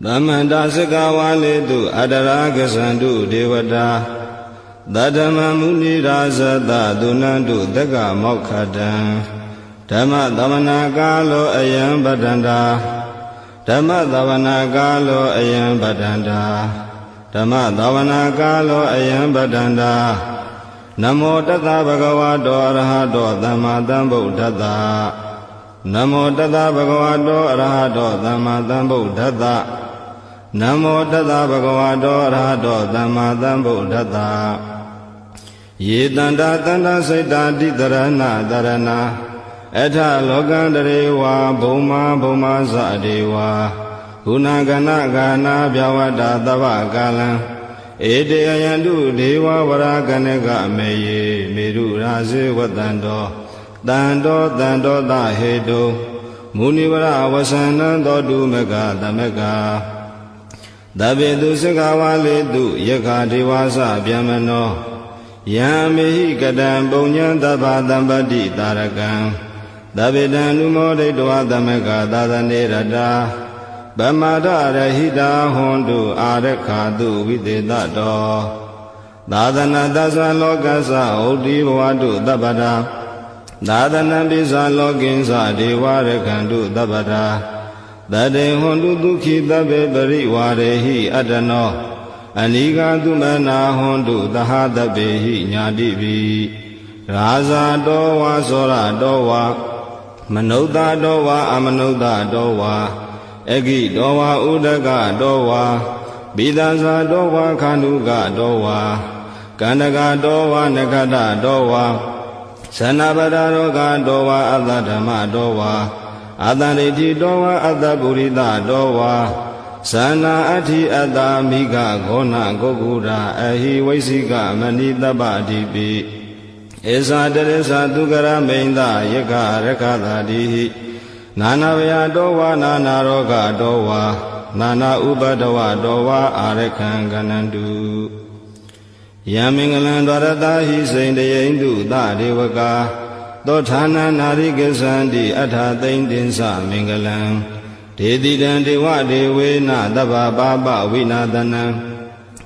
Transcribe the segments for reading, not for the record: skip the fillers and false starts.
Damanda Sikawali tu Adaraga Sandu Devata Dadama Muni Razada Dunandu Daga Mokkhadan Dhamma Davana Galo Ayam Badanda Dhamma Davana Galo Ayam Badanda Dhamma Davana Galo Ayam Badanda Namo Tata Bhagavato Arahato Dhamma Sambuddhassa Namo Tata Bhagavato Arahato Dhamma Sambuddhassa Namo Tata Bhagavato Arahato Dhamma Sambuddhassa Ye Tanda Tanda Saita Dharana Dharana Etha Lokandarewa Bhuma Bhuma Sadewa Gunagana Gana Vyavada Tava Kalam Ede Ayandu Deva Varaganega Meye Meru Razi Vatando Dando Dando Dahedo Munivara Vasana Dodu Mega Damega Dabedu Sikawali Du Yaka Devasa Vyamano Yamihi Kadam Bunyan Daba Dambadi Tarakan Dabedan Numode Dua Damega Dadanirada Bamada Rahida Hondu Arekadu Videdado Dadana Dasa Lokasa Odi Wadu Dabada Dadana Bisa Loginsa Dewarekandu Dabada Dade Hondu Duki Dabe Bari Warehi Adano Aniga Dumana Hondu Dahadabehi Nyadibi Raza Dowa Sora Dowa Manoda Dowa Amanoda Dowa Egi Dowa Udaga Dowa Bidaza Dowa Kanuga Dowa Kandaga Dowa Negada Dowa Sanabada Roga Dowa Adadama Dowa Adariti Dowa Adaburida Dowa Sana Ati Adamiga Gona Gogura Ahi Waisiga Manida Badibi Esa Teresa Dugara Menda Yaka Rekada Dihi Nana Vya Dowa Nana Roga Dowa Nana Ubadawa Dowa Arekan Ganandu Yamingalan Dwaradahi Saindayendu Da Devaka Dotana Narigasandi Atha Daindinsa Mingalan Dedidan Dewa Devena Dava Baba Vinadana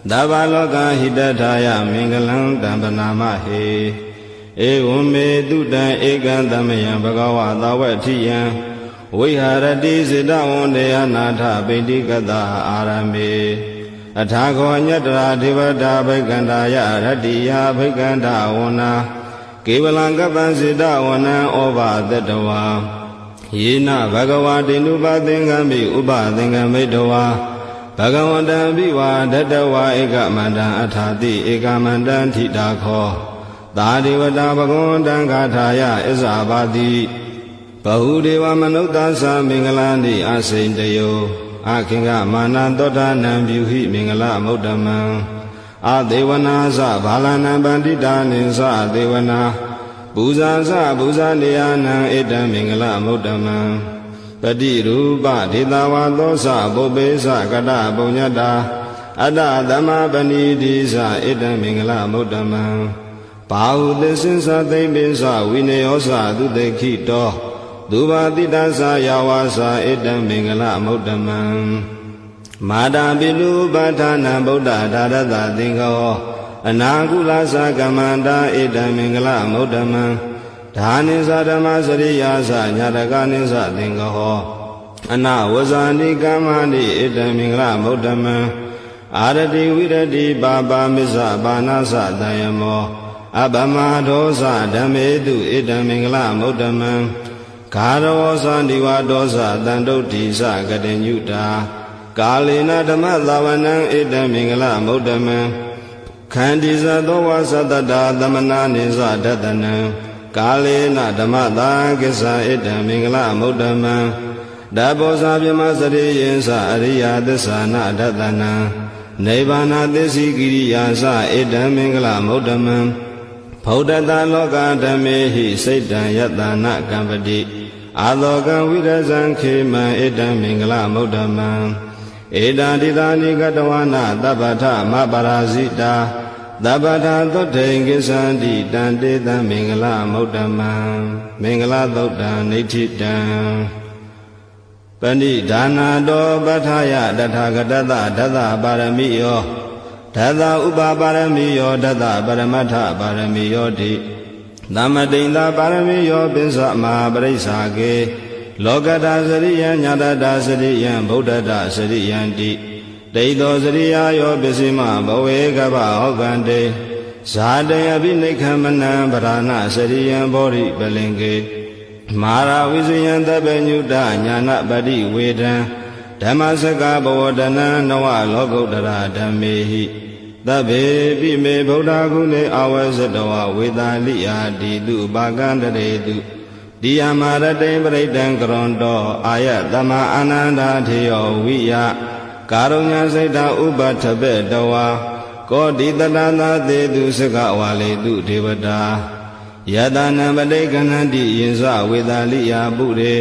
Dava Loka Hidataya Mingalan Dambanama He Egume Dudan Egandamayan Bhagava Dawatiyan Viharati Siddha Wondeya Natha Bindikata Arame Athako Nyatra Devata Bhikandaya Ratiya Bhikanda Wana Kevalangapa Siddha Wana Ova Datawa Yena Bhagavati Nupathingami Upathingami Dawa Bhagavata Viva Datawa Ekamanda Athati Ekamanda Thidakho Tadevata Bhagavata Gathaya Isabati Bahudeva Manutasa Mingalandi Asindayo Akinga Manandota Nambyuhi Mingala Mudaman Adevana Sa Balana Bandita Ninsa Devana Buza Sa Buza Niyana Eda Mingala Mudaman Padi Rupa Ditawa Dosa Bobesa Kata Bunyata Ada Dhamma Banidi Sa Eda Mingala Mudaman Pahu Desinsa Tebisa Vineyosa Dudekito Duva Tidasa Yawasa Edam Mingala Mudaman Mada Bilu Bhatana Buddha Dadada Dingo Anagula Sakamanda Edam Mingala Mudaman Dhanisa Dhamasariyasa Nyadaganisa Dingo Ana Wasani Kamani Edam Mingala Mudaman Arati Virati Baba Misa Banasa Dayamo Abama Dosa Dhamedu Edam Mingala Mudaman Karawosa Divadosa Dandotisa Gadenyuta Kalina Dhamma Lavanang Eda Mingala Mudaman Kandisa Dowa Sadada Dhamana Nisa Dadanang Kalina Dhamma Dagisa Eda Mingala Mudaman Dabosa Vyamasari Yensa Ariya Dasana Dadanang Nivana Desi Giriyasa Eda Mingala Mudaman Paudata Loka Dhamehi Saitan Yatana Kampati Aloka Vidazan Khema Eda Mingala Mudaman Eda Didani Gatawana Dabata Mabarazita Dabata Dote Gisandi Dandita Mingala Mudaman Mingala Dota Nititan ပဏိဒါနာတောပဋ္ဌာယတထာဂတသဒသပါရမိယောဒသဥပပါရမိယောဒသပရမတ္ထပါရမိယောတိသမတိန်သာပါရမိယောပိစ္ဆမဟာပရိစ္ဆာကေလောကတာစရိယံညာတတာစရိယံဗုဒ္ဓတာစရိယံတိဒိဋ္ဌောစရိယာယောပစ္စည်းမဘဝေကဗ္ဗဟောကံတေဇာတယပိနိခမနံဗရဏစရိယံဘောရိပလင်ကေမာရဝိဇယံတပညုတညာနပတိဝေဒံဓမ္မစကဘဝတနံနဝလောကုတ္တရာဓမ္မေဟိသဗ္ဗေပိမေဗုဒ္ဓဂုဏေအဝဇ္ဇတဝဝေသာလိယာတိတုပါကံတရေတုတိယမရတိံပရိတံကရွန်တောအာယတမအာနန္ဒာထေယောဝိယကာရုဏာစိတ်တဥပထပေတဝါကောတိတတသာသေတုစကဝါလေတုဒေဝတာယတနာပတိကဏတိယင်္စဝေသာလိယာပုရေ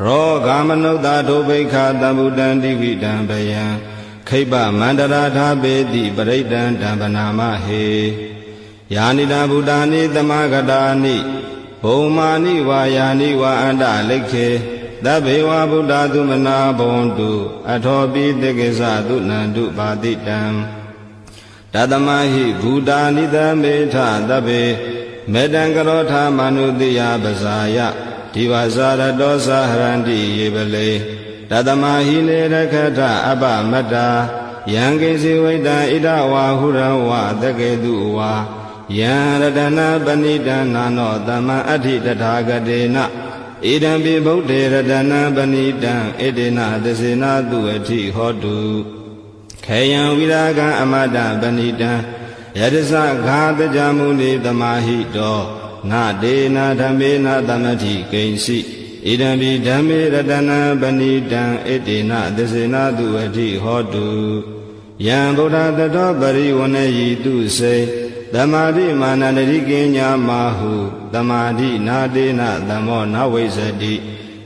ရောဂမနုဿဒုဗိခာတဗုတံတိဝိတံဘယံခိပမန္တရာထာပေတိပရိတံတံပနာမဟေယာနိတာဗုဒ္ဓာနိသမဂတာနိဘုံမာနိဝါယာနိဝါအန္တလိခေသဗ္ဗေဝဗုဒ္ဓသုမနာဘဝန္တုအထောပိတေကိသသုနန္တုပါတိတံတသမဟိဘူတာနိသမေထသဗ္ဗေမေတံကရောထာမနုတိယပဇာယဒီဝဇာရတောသဟရန္တိယေပလေတသမဟိနေရခထအပမတ္တာယံကိစီဝိတံဣဒဝါဟုရဝသကေတုဝါယံရတနာပဏိတံနာနောသမံအဋ္ဌိတထာဂတေနဣဒံပိဗုဒ္ဓေရတနာပဏိတံဣတေနသစေနာတုအဋ္ဌိဟောတုခေယံဝိရာဂံအမတပဏိတံယတသဂါတကြမုနိသမာဟိတောနာဒေနာဓမ္မေနာသမတိကိဉ္စီဣဒံပိဓမ္မေရတနာပဏိတံဣတေနသစေနာတုအဋ္ဌိဟောတုယံဗုဒ္ဓတတောပရိဝဏယိတုစေသမာဓိမာနန္တိကိညာမဟုသမာဓိနာတေနသမောနဝိဇ္ဇတိ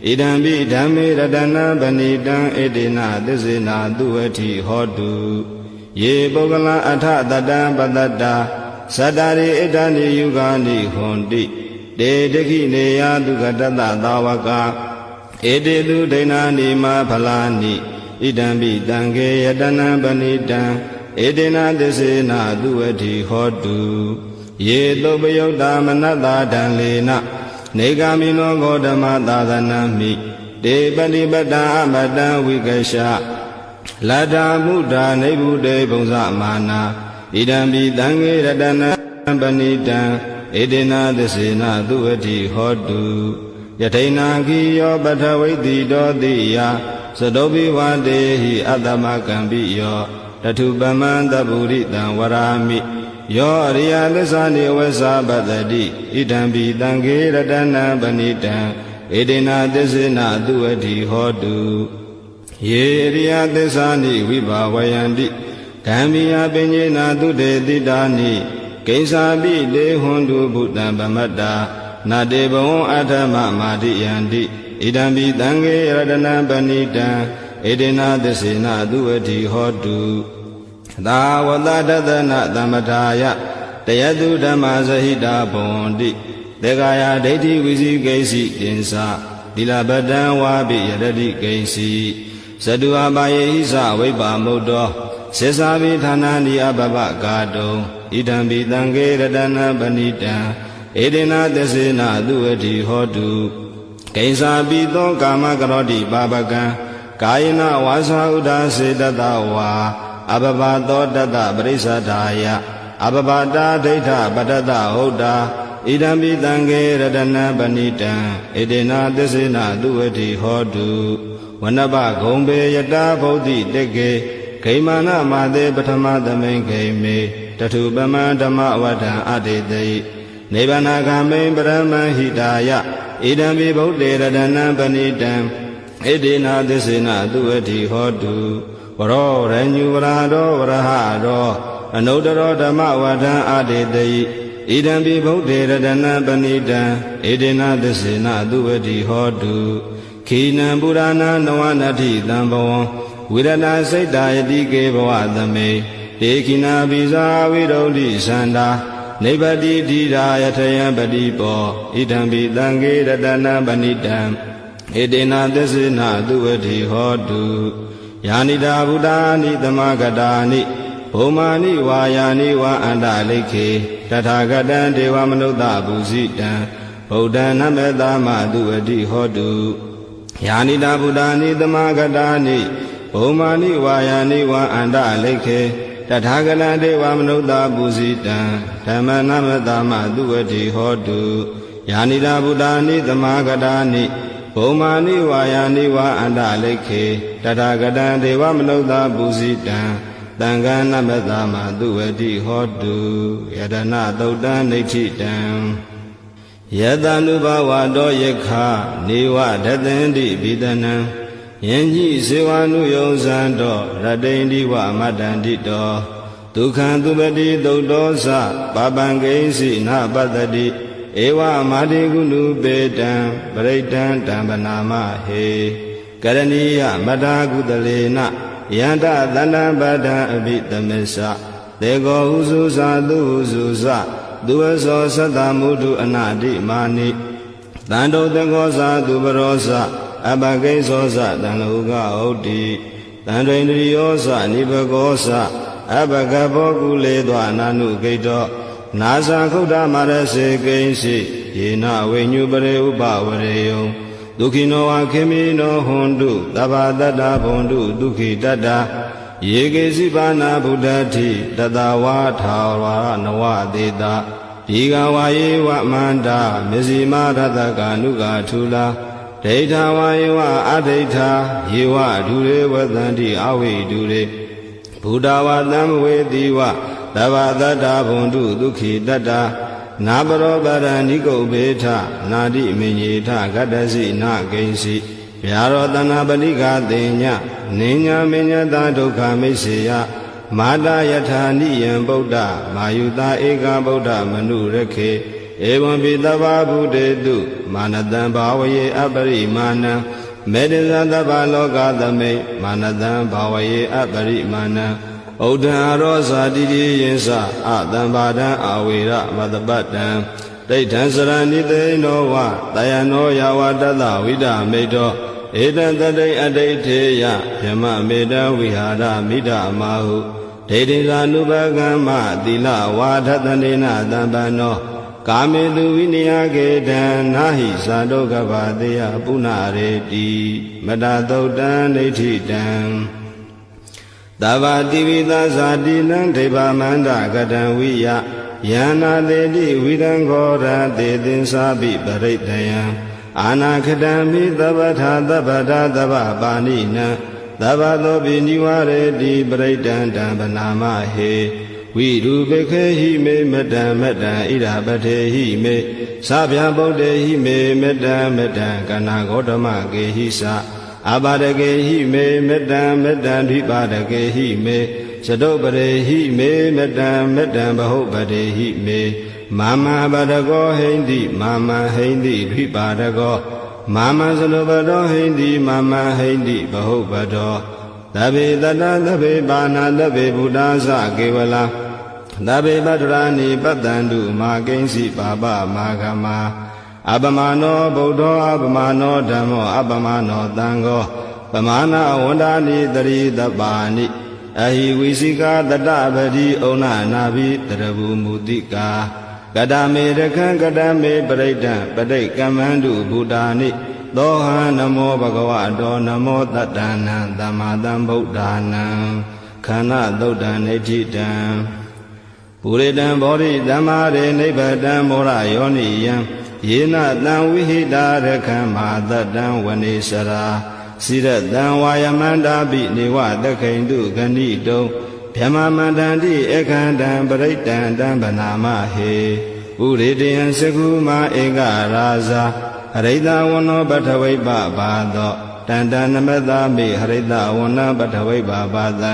ဣဒံပိဓမ္မေရတနာပဏိတံဣတေနသစေနာတုအဋ္ဌိဟောတုယေပုဂ္ဂလအထတတံပတတ္တာသတ္တရိဣဒာနိယုဂာနိဟွန်တိတေတခိနေယတုကတတသာဝကဧတေတုဒိဏာနိမဖလာနိဣဒံပိတံခေယတနံပဏိတံဧတေနသစ္စေနာတုအဋ္ဌိဟောတုယေသုပယုတ်တာမနတ္တာဒံလေနနေဂာမိနောဂေါတမသာသနာမိတေပတိပတ္တာအမတံဝိကရှလတ္တာမုဒ္ဒာနိဗ္ဗုတေဘုံဇမာနာဣဒံပိတံခေရတနံပဏိတံဧတေနသစ္စေနာတုအဋ္ဌိဟောတုယထိနာခိယောပထဝိတိတောတိယသတောပိဝတေဟိအတ္တမကံပိယောတထုပမံတပုရိတံဝရာမိယောအရိယသစ္စာနိဝေသပတ္တိဣဒံပိတံခေရတနံပဏိတံဧတေနသစ္စေနာတုအဋ္ဌိဟောတုယေအရိယသစ္စာနိဝိဘာဝယန္တိဓမ္မိယပညေနာတုတေတိတာနိကိဉ္စာပိတေဟွန်တုဘုတံဗမတ္တာနာတေဘဝံအထမမာတိယန္တိဣဒံပိတံခေရတနံပဏိတံဣတေနသစ္စေနာတုအဋ္ဌိဟောတုသာဝတ္တတသနသမထာယတယတုဓမ္မဇဟိတာဘဝန္တိသေကာယဒိဋ္ဌိဝိဇိကိဉ္စီတင်္စာသီလပတံဝါပိယရတိကိဉ္စီဇတုအပါယေဟိသဝိပ္ပါမုတ္တောစေစာပိဌာနာနိအပပကာတုံဣဒံပိတံခေရတနာပဏိတံဧတေနသစ္စေနာတုအဋ္ဌိဟောတုကိဉ္စာပိသောကာမကရောတိပါပကံကာယနာဝါစာဥဒ္ဒါစေတတဝါအပပသောတတပရိစ္ဆဒါယအပပတာဒိဋ္ဌပတတဟုတ်တာဣဒံပိတံခေရတနာပဏိတံဧတေနသစ္စေနာတုအဋ္ဌိဟောတုဝနပဂုံပေယတာဗုဒ္ဓိတေကေဂိမာနမာသေပထမသမိန်ဂိမေတထုပမံဓမ္မဝဋ္ဌံအတေတိနိဗ္ဗာနဂမိန်ပရမံဟိတာယဣဒံပိဗုဒ္ဓေရတနံပဏိတံဣတေနသစ္စေနာတုအဋ္ဌိဟောတုဝရောရညုဝရတောဝရဟတောအနုတ္တရောဓမ္မဝဋ္ဌံအတေတိဣဒံပိဗုဒ္ဓေရတနံပဏိတံဣတေနသစ္စေနာတုအဋ္ဌိဟောတုခိနံပုရဏနဝနတ္ထိတံဘဝံဝိရဏစိတ်တာယတိကေဘဝသမေတေခိနာပိဇာဝိရုဒ္ဓိသန္တာနိဗ္ဗတိဓိရာယထယံပတိပောဣဒံပိတံခေရတနာပဏိတံဣ ဧတေနသစ္စေနသူဝတိဟောတုယာနိတာဗုဒ္ဓာနိသမဂတာနိဘုမာနိဝါယာနိဝါအန္တလိခေတထာဂတံဒေဝမနုဿပုစိတံဗုဒ္ဓံနမေတမသူဝတိဟောတုယာနိတာဗုဒ္ဓာနိသမဂတာနိဘုမာနိဝါယာနိဝါအန္တလိခေတထာဂတံဒေဝမနုဿပုစိတံဓမ္မနမေတမသူဝတိဟောတုယာနိတာဗုဒ္ဓာနိသမဂတာနိဘုမာနိဝါယာနိဝါအန္တလိခေတထာဂတံဒေဝမနုဿပုစိတံသံဃာနမတမသူဝတိဟောတုယတနာသုတ်တံနိဋ္ဌိတံယတ ानु ဘဝတောယခနေဝဒသင်တိဘိဒနံယင်ကြီးစေဝ ानु ယုံဇံတောရတိန်ဒီဝမတ္တန္တိတောဒုက္ခံသူပတိသုတ်တောသပပံကိဉ္စီနပတ္တိဧဝမာတိကုဏုပေတံပရိတံတံပနာမဟေကရဏီယမတာကုတလေနယန္တသန္တံပဒံအဘိသမစ္စသေကောဟုစုသာသူဟုစုသသူဝသောသတ္တမုဒုအနာတိမာနိတန္တုတကောသာသူပရောသအပကိသောသတံလောကဟုတ်တိတန္တွင်တရိယောသနိဘကောသအပကဘောကုလေသောအနာနုဂိတောနာသခုဒ္ဓမာရစေကိဉ္စီယေနဝိညုပရေဥပဝရေယံဒုက္ခိနောဝခေမိနောဟွန်တုသဗ္ဗတတ္တဘွန်တုဒုက္ခိတတ္တယေကေစီပါဏဗုဒ္ဓတိတတဝါထာဝရနဝသေတာဒီကဝါယေဝမန္တာမျက်စီမရတကာနုကာထူလာဒိဋ္ဌဝါယေဝအဒိဋ္ဌာယေဝဒုရေဝသန္တိအဝိဒုရေဘုဒ္ဓဝါတံဝေတိဝသဗ္ဗတတ္တဘွန်တုဒုက္ခိတတ္တနာပရောပရဏိကုတ်ဘေထနာတိမင်ညေထဂတ္တစီနာကိဉ္စီဗျာရောတနာပတိကသေညနိညာမညတာဒုက္ခမိစ္ဆေယမာတာယထာနိယံဗုဒ္ဓမာယုတာဧကဗုဒ္ဓမနုရခေဧဝံပိတဗ္ဗဗုတေတုမာနတံဘာဝယေအပရိမာဏံမေတ္တဇသဗ္ဗလောကသမိတ်မာနတံဘာဝယေအပရိမာဏံဩဒံရောဇာတိတိယင်းစအတံပါဒံအာဝေရမတပတ္တံဒိဋ္ဌံစရဏိတေနောဝတယနောယဝတတဝိဒမေတောဧတံတတိအဋိဋ္ဌေယဗြဟ္မမေတံဝိဟာရမိဒမာဟုဒိဋ္ဌိသာနုပကမ္မသီလဝါဒတနေနတံပန္နောကာမေတုဝိနယကေတံနာဟိသာဒုက္ခဘာတေယပုဏ္ဏရေတိမတသုတ်တံဒိဋ္ဌိတံသဗ္ဗတိဝိသဇာတိနံဒိဗ္ဗမန္တကတံဝိယယန္နာတေတိဝိရံခောရတေသင်္စာပိပရိတယံအာနာခတံမိသဗ္ဗထာသဗ္ဗထာသဗ္ဗပါဏိနံသဗ္ဗသောပိနိဝရေတိပရိတံတံပနာမဟေဝိရူပခေဟိမေမတံမတံဣရာပထေဟိမေသဗ္ဗဗုဒ္ဓေဟိမေမတံမတံကဏဂောတမကေဟိသအပါဒကေဟိမေမတံမတံဓိပါဒကေဟိမေသတုပရေဟိမေမတံမတံဘဟုပတေဟိမေမာမပါဒကောဟိန္တိမာမဟိန္တိဓိပါဒကောမာမသလုပတောဟိန္တိမာမဟိန္တိဘဟုပတောသဗ္ဗေတတသဗ္ဗေပါဏသဗ္ဗေဗုဒ္ဓသကေဝလာသဗ္ဗေပတ္တရာနိပတ္တန္တုမာကိဉ္စီပါပမာဂမအပမနောဗုဒ္ဓောအပမနောဓမ္မောအပမနောသံဃောပမာဏဝန္ဒာနိတရိတပါဏိအဟိဝိစိကာတတပတိဩနနာဘိတရဘူမူတိကာကတမေရခံကတမေပရိဒံပဋိကမ္မန္တုဘုဒ္ဓာနိသောဟံနမောဘဂဝတောနမောတတ္တနံသမ္မာသမ္ဗုဒ္ဓာနံခန္ဓာသုတ်တံနိဋ္ဌိတံပုရိတံဘောဓိသမ္မာရေနိဗ္ဗတံမောရယောနိယံယေနတံဝိဟိတာရခံမာတတံဝနေစရာစိရတံဝါယမန္တာပိနေဝတခိန်တုဂဏိတုံဗြဟ္မမန္တန္တိအခန္တံပရိတံတံဗနာမဟေဥရေတယံစကုမာဧကရာဇာဟရိတဝနောပထဝိပဘာသောတန္တနမတမိဟရိတဝနပထဝိပဘာသံ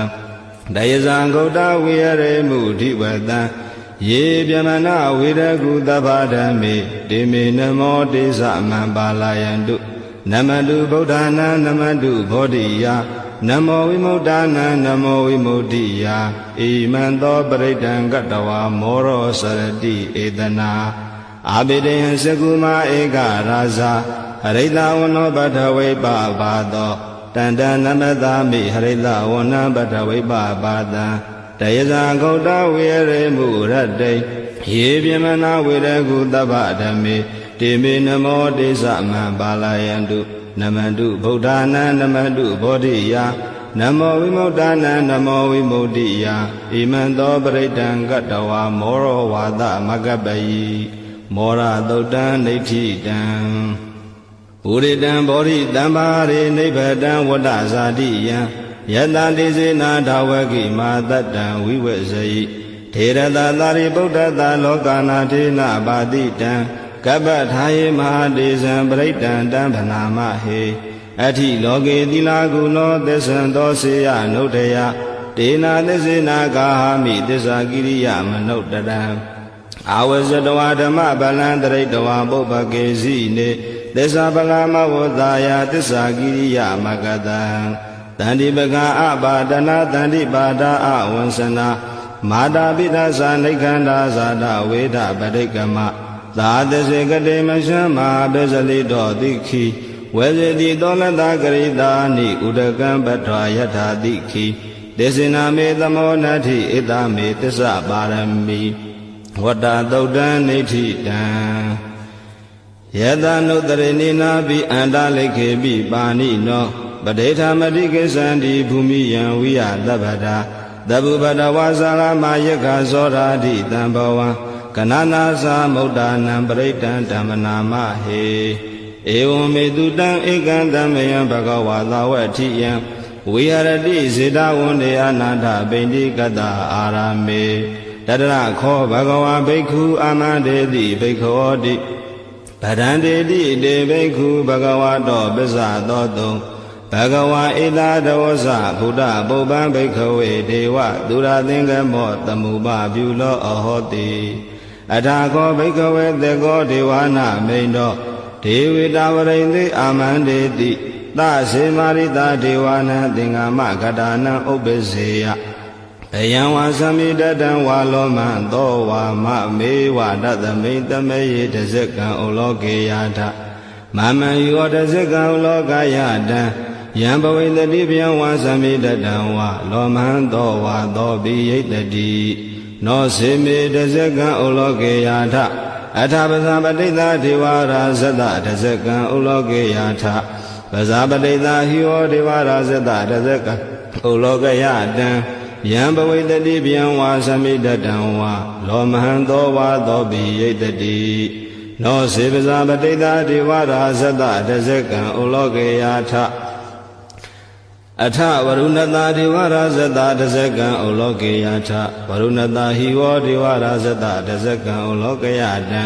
ဒယဇံဂௌတဝိရရေမုဓိဝတံယေဗျမနဝိရကုသဗ္ဗဓမ္မေတေမေနမောတေသမံပါလာယန္တုနမတုဗုဒ္ဓနာနမတုဘောဓိယနမောဝိမု ddha နံနမောဝိမု ddhi ယဣမံသောပရိဒံကတဝါမောရောစရတိဧတနာအာဘိဒေယံစကုမာဧကရာဇာဟ ရိတဝနောပထဝိပပါသောတန္တနမသာမိဟရိတဝနပထဝိပပါတံတယဇာဂௌတဝေရေမုရတ္တိယေပြမနာဝေရကုတပ္ပဓမ္မေတေမေနမောတေသမံပါဠယန္တုနမန္တုဗုဒ္ဓနာနမန္တုဘောဓိယနမောဝိမု ddha နံနမောဝိမု ddhi ယဣမံသောပရိတံကတ္တဝါမောရောဝါသမကပ္ပယိမောရသုတ်တံဒိဋ္ဌိတံပုရိတံဘောဓိတံပါရိနိဗ္ဗတံဝတ္တဇာတိယံယတတိစေနာဓဝကိမာတတံဝိဝေဇယိထေရတသာရိပုတ္တတလောကနာထေနပါတိတံကပ္ပထာယေမဟာတေဇံပရိတံတံဗနာမဟေအထိလောကေသီလာကုလောသစ္ဆံသောစေယနုတယတေနာသစ္စေနာကာဟာမိသစ္စာကိရိယမနုတတံအာဝဇတဝဓမ္မဗလံတရိတဝပုပ္ပကေစီနေသစ္စာပဂမဝတ္တယာသစ္စာကိရိယမကတံတန္တိပကအပါဒနာတန္တိပါဒာအဝံစနာမာတာပိသဇာနိခန္ဓာဇာတဝေဒပရိကမသာသစေကတိမရှမဘေဇလိတောတိခိဝေဇတိတောလတဂရိတာနိဥဒကံပထွာယထာတိခိဒေသနာမေသမောနတိဣတမေသစ္စာပါရမီဝတ္တသုတ်တံနိဋ္ဌိတံယတနုတရိနိနာပိအန္တလိခေပိပါဏိနောပဋိဌာမတိကိသန္တိဘူမိယံဝိယသဗ္ဗတာသဗ္ဗပတဝါဇာရမယက္ခဇောရာတိတံဘဝံကနနာသမုဒ္ဒနံပရိတံဓမ္မနာမဟေဧဝံမေတုတံဧကံတမယံဘဂဝါသာဝတိယံဝိဟရတိစေတဝန္တေအနာထပိန္တိကတအာရမေတတရခောဘဂဝါဘိက္ခုအာမန္တေတိဘိက္ခောတိဗဒံတေတိတေဘိက္ခုဘဂဝါတောပစ္စသောတုံဘဂဝါဣတာဒဝဇဗုဒ္ဓပုပ္ပံဘိက္ခဝေဒေဝသူရသင်္ကမောတမုပပြုလောအဟောတိအထာခောဘိက္ခဝေသေကောဒေဝနာမိန်တောဒေဝေတဝရိန္တိအာမန္တေတိသစေမာရိတာဒေဝနာသင်္ဃမကတာနံဥပ္ပစေယဘယံဝါသမိတတံဝါလောမံသောဝါမမေဝတသမိတမေယတဇကံဩလောကေယထမမံယောတဇကံဩလောကယတံယံဘဝိတတိဗျံဝါသမိတတံဝါလောမံသောဝါသောပိယိတတိနောစေမေတဇကံဩလောကေယထအထာပဇာပတိသာဒေဝရာဇတတဇကံဩလောကေယထပဇာပတိသာဟိယောဒေဝရာဇတတဇကံဩလောကယတံယံဘဝိတတိဗျံဝါသမိတတံဝါလောမဟံသောဝါသောပိယိတတိနောစေပဇာပတိသာဒေဝရာဇတတဇကံဩလောကေယထအထဝရုဏတာဒေဝရာဇတတဇကံဩလောကေယထဝရုဏတာဟိဝောဒေဝရာဇတတဇကံဩလောကယတံ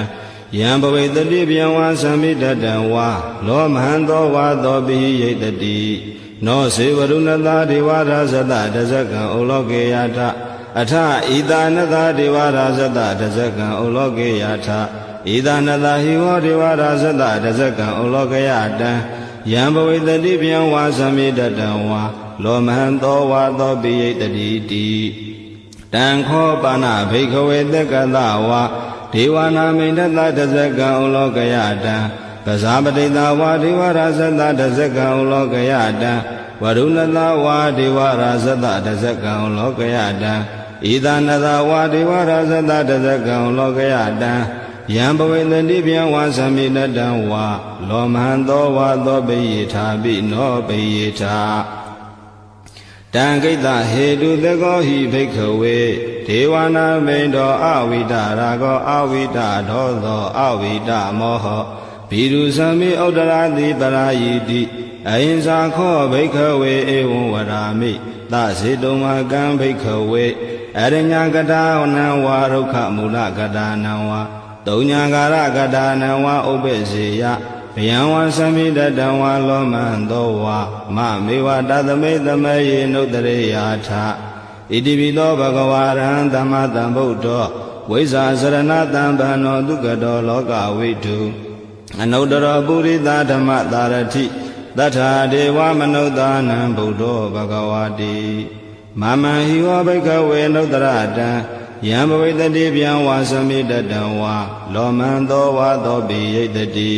ယံဘဝိတတိဗျံဝါသမိတတံဝါလောမဟံသောဝါသောပိယိတတိနောစေဝရုဏတာဒေဝရာဇတတဇကံဩလောကေယထအထဣတာနတာဒေဝရာဇတတဇကံဩလောကေယထဣတာနတာဟိဝောဒေဝရာဇတတဇကံဩလောကယတံယံဘဝိတတိဗျံဝါသမိတတံဝါလောမဟံသောဝါသောပိယိတတိတိတံခောပါဏဘိက္ခဝေသက္ကသဝါဒေဝနာမိန်တတတဇကံဩလောကယတံပဇာပတိတာဝါဒေဝရာဇတတဇကံဩလောကယတံဝရုဏတာဝါဒေဝရာဇတတဇကံဩလောကယတံဣဒနတာဝါဒေဝရာဇတတဇကံဩလောကယတံယံဘဝေတတိဗျံဝါသမိတတံဝါလောမဟံသောဝါသောပိယိထာပိနောပိယိထာတံကိတ္တဟေတုသကောဟိဘိက္ခဝေဒေဝနာမိန်တောအဝိတရာဂောအဝိတဒောသောအဝိတမောဟဘိရုသမိဥဒ္ဒရာတိပရာယိတိအဟိံဇာခောဘိက္ခဝေဧဝံဝရာမိသစေတုမကံဘိက္ခဝေအရညကတာနံဝါဒုက္ခမူလကတာနံဝါတုံညာကာရကတာနံဝါဥပ္ပစေယဗျံဝါသမိတတံဝါလောမံသောဝါမမေဝတသမိတမေယေနုတရေယာထဣတိပိသောဘဂဝါရံသမ္မာသမ္ဗုဒ္ဓောဝိဇာစရဏတံဗန္နောဒုက္ကတောလောကဝိတုအနုတ္တရောပုရိသဓမ္မသာရတိသတ္ထာဒေဝမနုဿာနံဗုဒ္ဓောဘဂဝါတိမမံဟိဝဘိက္ခဝေနုတ္တရတံယံဘဝိတတိဗျံဝါသမိတတံဝါလောမံသောဝါသောပိယိတတိ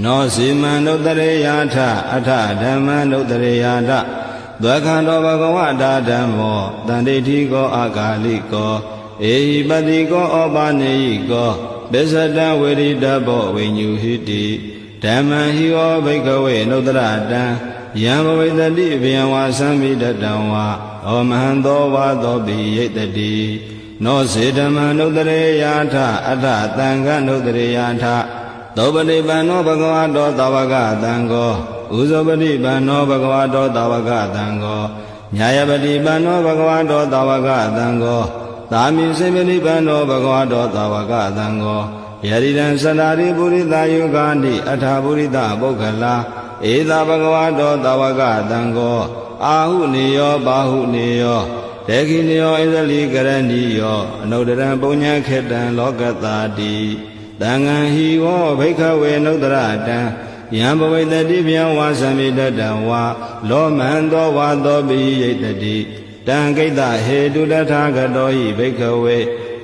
နောစီမံနုတ္တရေယထအထဓမ္မနုတ္တရေယထဒွခန္တောဘဂဝတာဓမ္မောတန္တိတိကောအာဂါလိကောဧဟိပတိကောဩပါနေယိကောပစ္စတံဝေရိတဘောဝိညုဟိတိဓမ္မံဟိဝဘိကဝေနုတ္တရတံယံဘဝိတတိဘယံဝါသံမိတတံဝါဩမဟံသောဝါသောပိယိတတိနောစေဓမ္မနုတ္တရေယထအထသံဃနုတ္တရေယထသောပတိပန္နောဘဂဝတောသာဝကသံဃောဥဇောပတိပန္နောဘဂဝတောသာဝကသံဃောညာယပတိပန္နောဘဂဝတောသာဝကသံဃောသာမိစေပတိပန္နောဘဂဝတောသာဝကသံဃောယရိတံသန္တာရိပုရိသယုဂာတိအထာပုရိသပုဂ္ဂလာဧသာဘဂဝတောသာဝကသံဃောအာဟုနေယောဘာဟုနေယောဒေခိနေယောဣဇလိကရဏီယောအနုတ္တရံပုညံခေတ္တံလောကတာတိသံဃံဟိဝောဘိခဝေနုတ္တရတံယံဘဝိတတိဗျံဝါသံမိတတံဝါလောမံသောဝါသောပိယိတတိတံကိတ္တဟေတုတထာဂတောဟိဘိခဝေ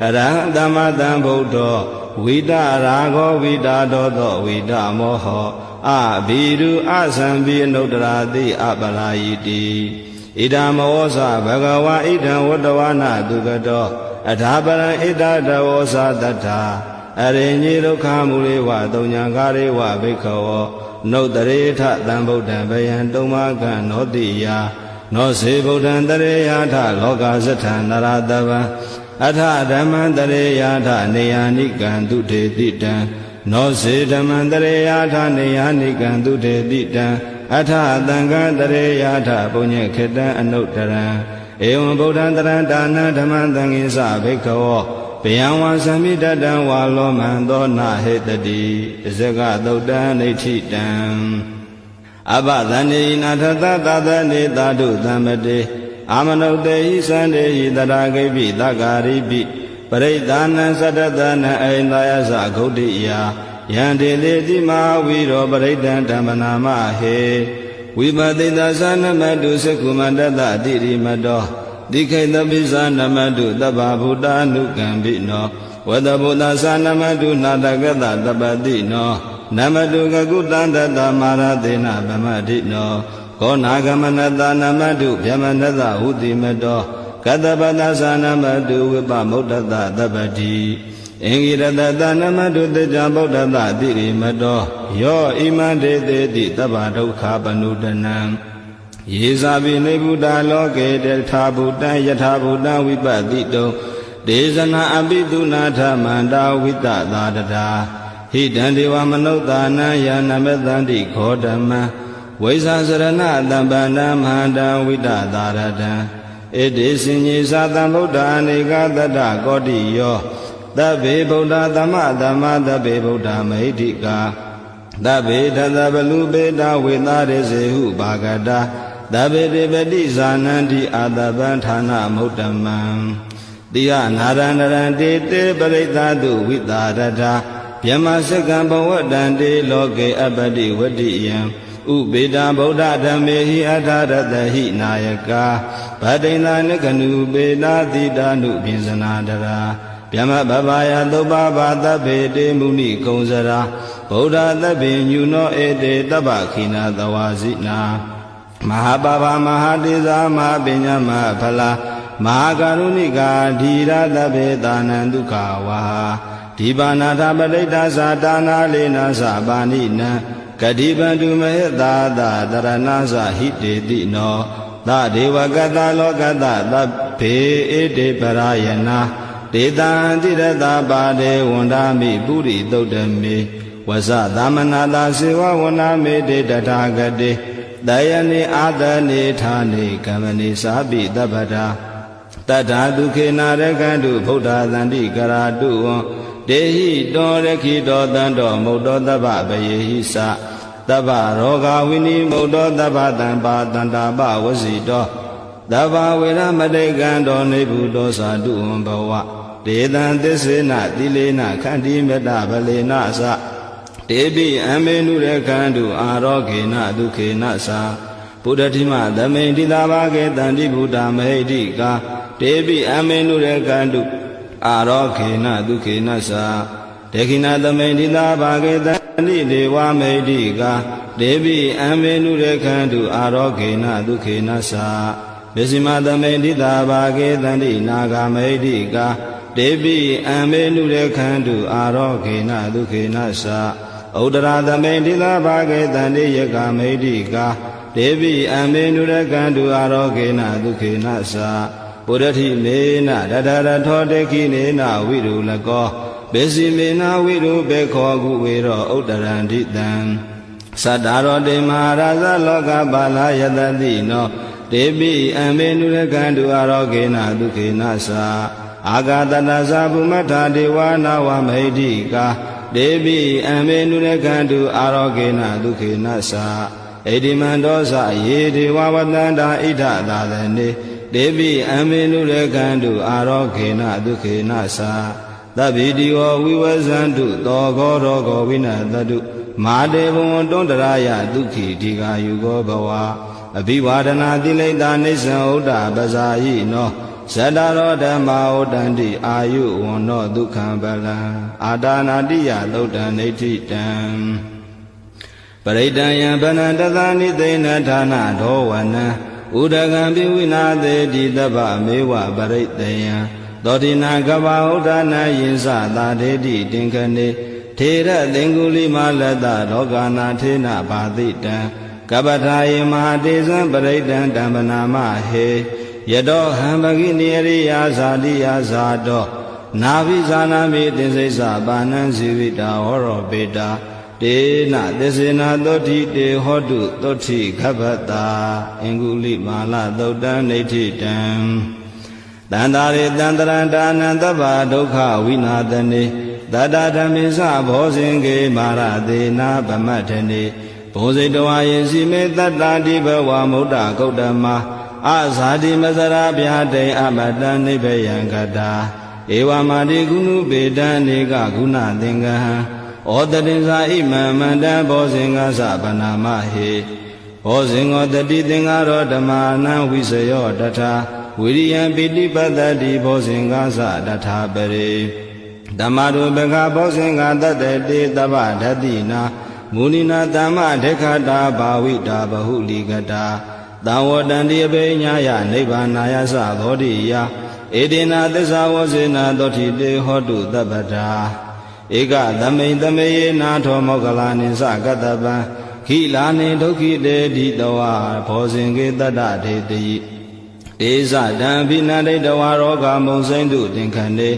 အရဟံသမ္မာသမ္ဗုဒ္ဓောဝိတရာဂောဝိတာဒောသောဝိတမောဟောအဘိရုအသံပိအနုတ္တရာတိအပလာယိတိဣဒံမောသဘဂဝါဣဒံဝတ္တဝနာတုကတောအထာပရံဣဒတဝောသတ္ထာအရိညိဒုက္ခမူလေဝတုံညာကာရေဝဘိက္ခဝောနုတ္တရေထသံဗုဒ္ဓံဘယံတုံမကံနောတိယနောစေဗုဒ္ဓံတရေယထလောကဇထံနရတဗံအထဓမ္မံတရေယထနေယာနိကံတုထေတိတံနောစေဓမ္မံတရေယထနေယာနိကံတုထေတိတံအထသံဃံတရေယထပုညေခေတံအနုတ္တရံဧဝံဗုဒ္ဓံတရံဒါနံဓမ္မံသံဃိသဘိက္ခဝောဘယံဝါသံမိတတံဝါလောမံသောနာဟေတတိအဇဂသုတ်တံဒိဋ္ဌိတံအဘသန္တိနာထသသသနေသာဓုသမ္မတေအာမနုတေဟိသန္တေဟိတရာဂိပိသဂ္ဂရိပိပရိဒါနံသတ္တသနံအိန္ဒာယသဂௌတိယယံတေလေတိမဝိရောပရိဒံဓမ္မနာမဟေဝိပတိတသနမတုသက္ကုမန္တတတိရိမတောတိခိတပိသနမတုတဗ္ဗဗုဒ္ဓ ानु ကံပိနောဝတ္တဗုဒ္ဓသနမတုနာတကတတပတိနောနမတုကကုတန္တတမာရသေနဗမတိနောခောနာဂမနတနမတုဗျမနတဟုတိမတောကတပတသနမတုဝိပမုဒ္ဒတတပတိအင်္ဂိရတတနမတုတေဇဗုဒ္ဓတတိရိမတောယောဣမံဒေတေတိတဗ္ဗဒုက္ခပနုဒနံယေဇာပိနေဗုဒ္ဓလောကေတထာဗုဒ္ဓယထာဗုဒ္ဓဝိပတိတုံဒေဇနာအပိတုနာထမန္တာဝိတသာတတာဟိတံဒေဝမနုဿာနံယာနမတန္တိခောဓမ္မံဝိဇာစရဏတံပန္နမဟာတံဝိတသာရတံဣတိစဉ္ညေသတံဗုဒ္ဓအနေကတတ္တကောတိယောသဗ္ဗေဗုဒ္ဓသမ္မသမ္မာသဗ္ဗေဗုဒ္ဓမဟိတိကာသဗ္ဗေတသဗလူပေတဝေသာရေစေဟုဘာဂတာသဗ္ဗေတေပတိဇာနန္တိအာတပံဌာနမုဒ္ဓမံတိယနာရဏရံတေတေပရိသတုဝိတာရတာဗျမစကံဘဝတံတေလောကေအပတိဝတိယံဥပေတံဗုဒ္ဓဓမ္မေဟိအထာရတဟိနာယကာဗတိန္ဒနကနုပေနာတိတာနုပိစနာတရာဗျမဘဗာယသုပ္ပဘာသဗ္ဗေတေမုနိကုံစရာဗုဒ္ဓသဗ္ဗေညုနောဧတေတဗ္ဗခိနာသဝါစိနာမဟာပါပမဟာတေဇာမဟာပညာမဟာဖလာမဟာကရုဏိကာဓီရသဗ္ဗေတာနံဒုက္ခဝါဒီပါဏာထပဋိတ္တသာတာနာလေနာသပါဏိနံကတိပန္တုမဟေတာသတရဏသဟိတေတိနောသဒေဝကတလောကတသဗ္ဗေဧတေပရာယနာဒေတံတိရတပါဒေဝန္ဒာမိပုရိသုတ်တမေဝဇသမနာတာစေဝဝန္ဒာမေတေတထာဂတေတယနိအာတနိဌာနိကမ္မနိသာပိတပ္ပတာတတ္ထာဒုခေနာရကန္တုဗုဒ္ဓသန္တိကရာတုဝံတေဟိတောရခိတောတံတောမုတ်တောတဗ္ဗပယေဟိသတဗ္ဗရောဂဝိနိမုတ်တောတဗ္ဗတံပါတန္တာပဝစီတောတဗ္ဗဝေရမတိကံတောနေဗုတောသာတုဝံဘဝဒေတံသစ္စေနတိလေနခန္တိမေတ္တဗလေနသတေပိအမေနုရခန္တုအာရောဂေနဒုခေနသာဘုဒ္ဓတိမသမိန်တိတာဘာကေတန္တိဘုဒ္ဓမဟိတိကာတေပိအမေနုရခန္တုအာရောဂေနဒုခေနသာ ဒေခိနာသမိန်တိသာဘာဂေတတိဒေဝမေတိကာဒေဝိအံမေနုရခန္တုအာရောဂေနဒုခေနသာပစ္စည်းမသမိန်တိသာဘာဂေတတိနာဂမေတိကာဒေဝိအံမေနုရခန္တုအာရောဂေနဒုခေနသာဥဒရာသမိန်တိသာဘာဂေတတိယကမေတိကာဒေဝိအံမေနုရခန္တုအာရောဂေနဒုခေနသာပုရတိမေနတတရထောတေခိနေနဝိရုလကောဘေစီမေနဝိရုဘေခောကုဝေရောဥတရန္တိတံသတ္တရောတေမဟာရာဇလောကပါလာယတတိနောဒေပိအံမေနုရခန္တုအာရောဂေနဒုခေနသာအာဂတတသဗုမထာဒေဝနာဝမေတိကာဒေပိအံမေနုရခန္တုအာရောဂေနဒုခေနသာဣတိမန္တောသယေဒေဝဝတန္တာဣဒသာသနေဒေပိအံမေနုရခန္တုအာရောဂေနဒုခေနသာသဗ္ဗိတိယောဝိဝဇန္တုသောဂောရောဂောဝိနတတုမာတေဘဝံတွန္တရာယဒုက္ခိဒီဃာယုဂောဘဝအဘိဝါဒနာတိလိတာနိစ္စံဥဒ္ဒပဇာယိနောဇတရောဓမ္မာဥဒ္ဒန္တိအာယုဝန္နောဒုက္ခံပလံအာဒါနာတိယသုတ်တံနေဋ္ဌိတံပရိတံယံဗနန္တသနိသိဏဌာနဒောဝနံဥဒကံပိဝိနာသေတိတပ္ပမေဝပရိတယံသောတိနာကဗဟုဒ္ဒနာယင်္စသာဒေတိတင်ခနေထေရသင်္ကုလိမလတ္တလောကနာထေနဘာတိတံကပ္ပထာယေမဟာတေဇံပရိတံတံပနာမဟေယတောဟံပဂိနိယရိယာဇာတိယာဇာတောနာဘိဇာနာမိသင်္စိစ္ဆပါဏံဇီဝိတာဟောရောပေတာတေနသစ္စေနာသောတိတေဟောတုသောတိခဗ္ဗတာအင်္ဂုလိမာလသုတ်တံနေဋ္ဌိတံတန္တာရေတန္တရန္တာနန္တဗ္ဗဒုက္ခဝိနာတနေတတ္တဓမ္မိစဘောဇင်ကေမာရသေနာဗမတ္ထနေဘောဇိတဝါယေစီမေတတ္တာတိဘဝမုဒ္ဒဂௌတမအဇာတိမစရာဗျာတိအမတံနိဗ္ဗယံကတာဧဝမာတိကုဏုပေတံနေကဂုဏသင်္ကဟံဩတတိဇာဣမံမန္တဘောဇင်္ဂသဗနာမဟေဘောဇင်္ဂောတတိသင်္ဃရောဓမ္မာနံဝိစယောတထာဝိရိယံပိဋိပတ္တိဘောဇင်္ဂသတထာပရိဓမ္မရူပကဘောဇင်္ဂတတတေတဗ္ဗဓတိနာမုနိနာတမ္မဒေခတာဘာဝိတာဘဟုလိကတာသံဝတန္တိအဘိညာယနိဗ္ဗာနာယသဘောဓိယဧတေနာသစ္စာဝဇေနာသောတိတေဟောတုတပ္ပတာဧကသမိန်သမေယေနာထောမောကလာနိသကတ္တပံခိလာနိဒုက္ခိတေတိတဝါဘောဇင်ကေတတ္တဒေတိဧဇတံဘိနန္တိတဝါရောဂမုံစိမ့်တုတင်ခန္တေ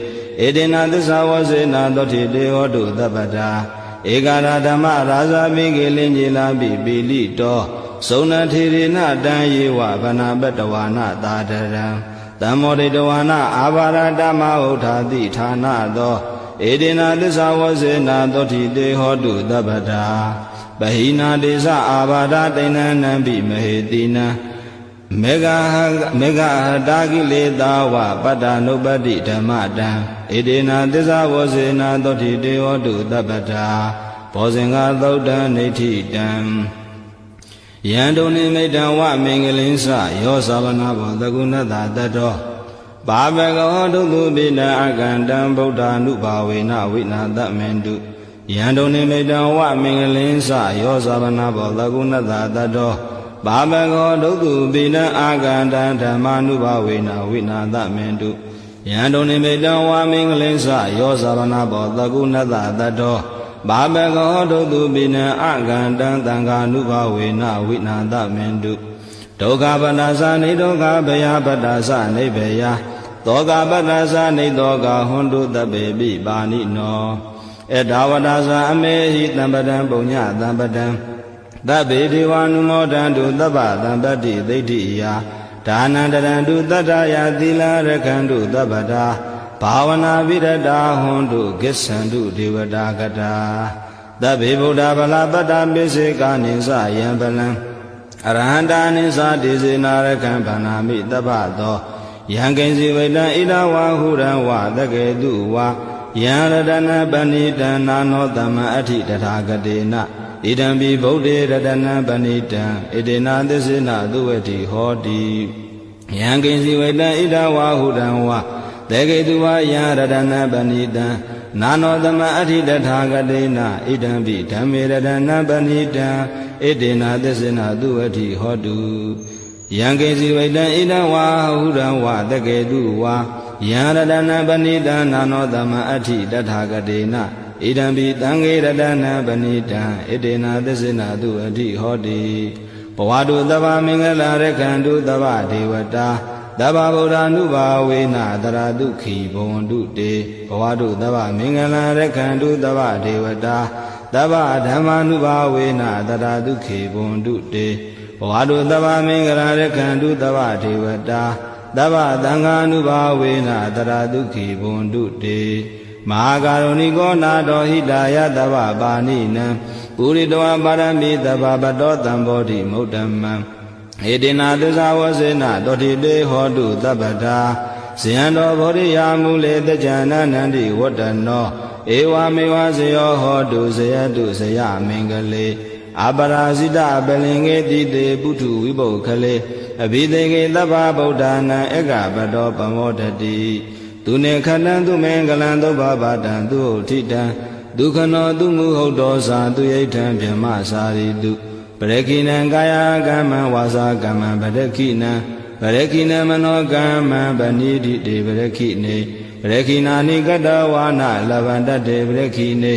ဧတေနာသစ္စာဝဇေနာသောတိတေဟောတုတပ္ပတာဧကရာဓမ္မရာဇာမိကေလင်ကြီးလာပိပိလိတောသုဏထေရဏတံယေဝဗနာပတဝါနသာတရံတမ္မောတိတဝါနအာဘာရတမဥထာတိဌာနသောဧတေနာသစ္စာဝဇေနာသောတိတေဟောတုတပ္ပတာပဟိနာတေသအာဘာဒတိဏံနံပိမဟေတိနံမေဃတာကိလေသာဝပတ္တနုပတ္တိဓမ္မတံဧတေနာသစ္စာဝဇေနာသောတိတေဟောတုတပ္ပတာဘောဇင်္ဂသုတ်တံနေဋ္ဌိတံယံတုန်နိမိတံဝမင်္ဂလင်းစယောသဗနာဘောသကုဏတတတောဘာဘဂဝဒုသုပိနအကန္တံဗုဒ္ဓ ानु ဘာဝေနဝိနာတမင်တုယံတုန်နိမိတံဝမင်္ဂလင်းစယောသဗနာဘောသကုဏတတတောဘာဘဂဝဒုသုပိနအကန္တံဓမ္မာနုဘာဝေနဝိနာတမင်တုယံတုန်နိမိတံဝမင်္ဂလင်းစယောသဗနာဘောသကုဏတတတောဘာဘဂောဒုသုပိနအကန္တံသံဃာနုဘာဝေနဝိနာတမင်တုဒုက္ခပတ္တသနိဒုက္ခဘယပတ္တသနိဗေယသောကပတ္တသနိသောကဟွန်တုတပေပိပါဏိနောဧတဝတ္တသအမေဟိတံပတံပုညတံပတံသဗ္ဗေဒေဝ ानु မောဒန္တုသဗ္ဗတံပတ္တိသိဋ္ဌိယဒါနံတရံတုတတ္တယသီလရခန္တုသဗ္ဗတာဘာဝနာပိရတာဟွန်တုကိစ္ဆန္တုဒေဝတာကတာသဗ္ဗေဗုဒ္ဓဗလာပတ္တပိစေကာနိသယံပလံအရဟန္တာနိသဒေစေနာရခံဗန္နာမိတပ္ပသောယံကိဉ္စီဝိတံဣဒဝါဟုရံဝသကေတုဝါယံရတနပဏိတံနာနောတမအဋ္ဌိတထာဂတေနဣဒံပိဗုဒ္ဓေရတနပဏိတံဣတေနာသစ္စေနသုဝတိဟောတိယံကိဉ္စီဝိတံဣဒဝါဟုရံဝသကေတုဝါယံရတနပဏိတံ နာနောသမအဋ္ဌိတထာဂတိနာဣဒံပိဓမ္မေရတနာပဏိတံဣတေနာသစ္စေနာသူဝတိဟောတုယံကေစီဝိတံဣဒံဝါဟုရံဝတကေတုဝါယံရတနာပဏိတံနာနောသမအဋ္ဌိတထာဂတိနာဣဒံပိသံဃေရတနာပဏိတံဣတေနာသစ္စေနာသူဝတိဟောတိဘဝတုသဗ္ဗမင်္ဂလာရခန္တုသဗ္ဗဒေဝတာသဗ္ဗဗုဒ္ဓ ानु ဘာဝေနတရာတုခိဘဝန္တုတေဘဝတုသဗ္ဗမင်္ဂလာရခန္တုသဗ္ဗဒေဝတာသဗ္ဗဓမ္မာနုဘာဝေနတရာတုခိဘဝန္တုတေဘဝတုသဗ္ဗမင်္ဂလာရခန္တုသဗ္ဗဒေဝတာသဗ္ဗသံဃာနုဘာဝေနတရာတုခိဘဝန္တုတေမဟာကာရုဏိကောနာတော်ဟိတာယသဗ္ဗပါဏိနံပုရိတောပါရမိသဗ္ဗပတောတံဘောဓိမုဒ္ဓမံဧတေနာသစ္စာဝစေနတောတိတေဟောတုသဗ္ဗတာဇယံတော်ဗောဓိယာမူလေတကြနနန္တိဝတ္တနောဧဝမေဝဇယောဟောတုဇယတုဇယမင်္ဂလေအပရာဇိတပလင်္ကေတိတေပုထုဝိပုခလေအဘိသေကေသဗ္ဗဗုဒ္ဓနာဧကပတောပမောတတိသူနေခဏံသူမင်္ဂလံသုဘဘာတံသူဥထိတံဒုက္ခနောသူမုဟုတ်တော်စာသူယိဋ္ဌံဗြဟ္မစာရိတုပရခိနံကာယကမ္မံဝါစာကမ္မံပရခိနံပရခိနံမနောကမ္မံပဏိတိတေပရခိနေပရခိနာနိကတဝါနလဗန္တတေပရခိနေ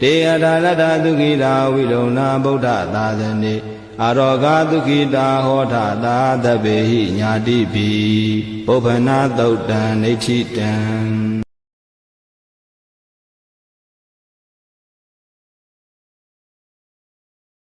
တေယတာလတ္တသုခိတာဝိလုံနာဗုဒ္ဓသာသနေအာရောဂသုခိတာဟောထသာသဗ္ဗေဟိညာတိပိပုပ္ပနာသုတ်တံနေဋ္ဌိတံ